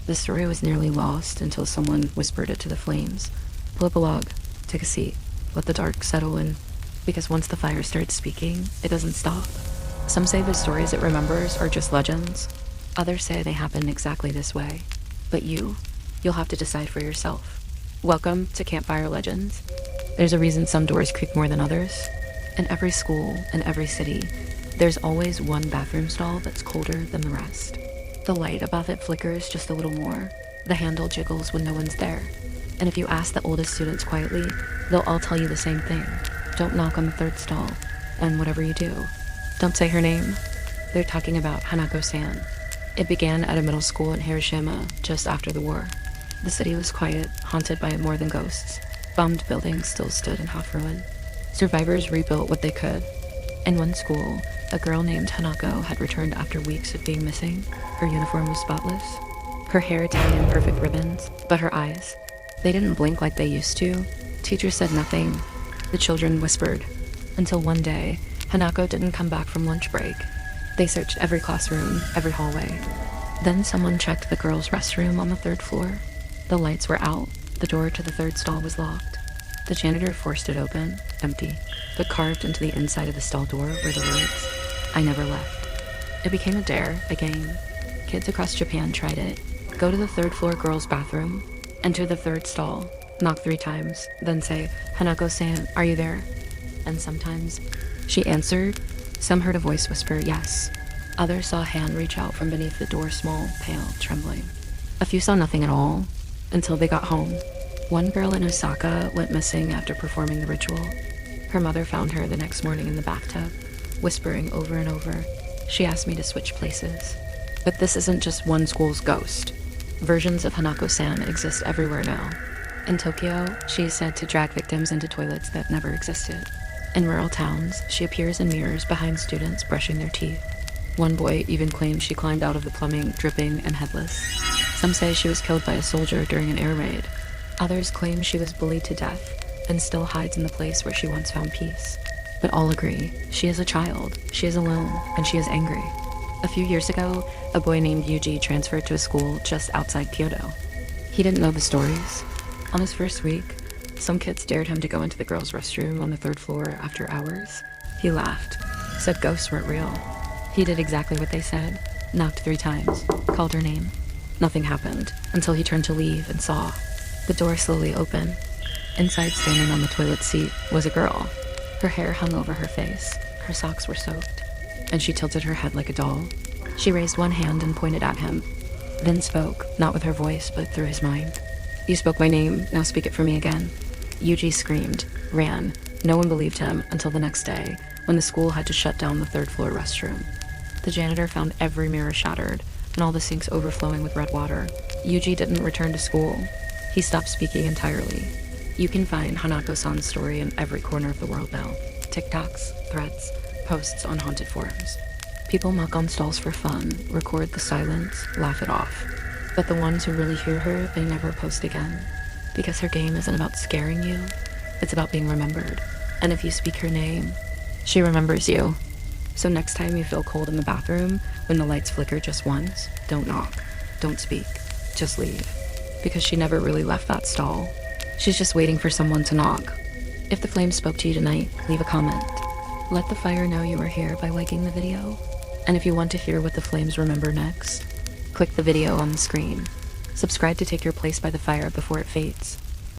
The story was nearly lost until someone whispered it to the flames. Pull up a log, take a seat, let the dark settle in, because once the fire starts speaking, it doesn't stop. Some say the stories it remembers are just legends. Others say they happen exactly this way. But you'll have to decide for yourself. Welcome to Campfire Legends. There's a reason some doors creak more than others. In every school, in every city, there's always one bathroom stall that's colder than the rest. The light above it flickers just a little more. The handle jiggles when no one's there. And if you ask the oldest students quietly, they'll all tell you the same thing. Don't knock on the third stall. And whatever you do, don't say her name. They're talking about Hanako-san. It began at a middle school in Hiroshima just after the war. The city was quiet, haunted by more than ghosts. Bombed buildings still stood in half ruin. Survivors rebuilt what they could. In one school, a girl named Hanako had returned after weeks of being missing. Her uniform was spotless. Her hair tied in perfect ribbons, but her eyes, they didn't blink like they used to. Teachers said nothing. The children whispered. Until one day, Hanako didn't come back from lunch break. They searched every classroom, every hallway. Then someone checked the girls' restroom on the third floor. The lights were out. The door to the third stall was locked. The janitor forced it open, empty, but carved into the inside of the stall door were the words, "I never left." It became a dare, a game. Kids across Japan tried it. Go to the third floor girls' bathroom, enter the third stall, knock 3 times, then say, "Hanako-san, are you there?" And sometimes she answered. Some heard a voice whisper, "Yes." Others saw a hand reach out from beneath the door, small, pale, trembling. A few saw nothing at all, until they got home. One girl in Osaka went missing after performing the ritual. Her mother found her the next morning in the bathtub, whispering over and over. She asked me to switch places. But this isn't just one school's ghost. Versions of Hanako-san exist everywhere now. In Tokyo, she is said to drag victims into toilets that never existed. In rural towns, she appears in mirrors behind students brushing their teeth. One boy even claims she climbed out of the plumbing, dripping and headless. Some say she was killed by a soldier during an air raid. Others claim she was bullied to death and still hides in the place where she once found peace. But all agree, she is a child, she is alone, and she is angry. A few years ago, a boy named Yuji transferred to a school just outside Kyoto. He didn't know the stories. On his first week, some kids dared him to go into the girls' restroom on the third floor after hours. He laughed, said ghosts weren't real. He did exactly what they said, knocked 3 times, called her name. Nothing happened until he turned to leave and saw the door slowly open. Inside, standing on the toilet seat, was a girl. Her hair hung over her face, her socks were soaked, and she tilted her head like a doll. She raised one hand and pointed at him, then spoke, not with her voice, but through his mind. "You spoke my name, now speak it for me again." Yuji screamed, ran. No one believed him until the next day, when the school had to shut down the third floor restroom. The janitor found every mirror shattered, and all the sinks overflowing with red water. Yuji didn't return to school. He stopped speaking entirely. You can find Hanako-san's story in every corner of the world now. TikToks, threads, posts on haunted forums. People mock on stalls for fun, record the silence, laugh it off. But the ones who really hear her, they never post again. Because her game isn't about scaring you, it's about being remembered. And if you speak her name, she remembers you. So next time you feel cold in the bathroom, when the lights flicker just once, don't knock, don't speak, just leave. Because she never really left that stall. She's just waiting for someone to knock. If the flame spoke to you tonight, leave a comment. Let the fire know you were here by liking the video. And if you want to hear what the flames remember next, click the video on the screen. Subscribe to take your place by the fire before it fades.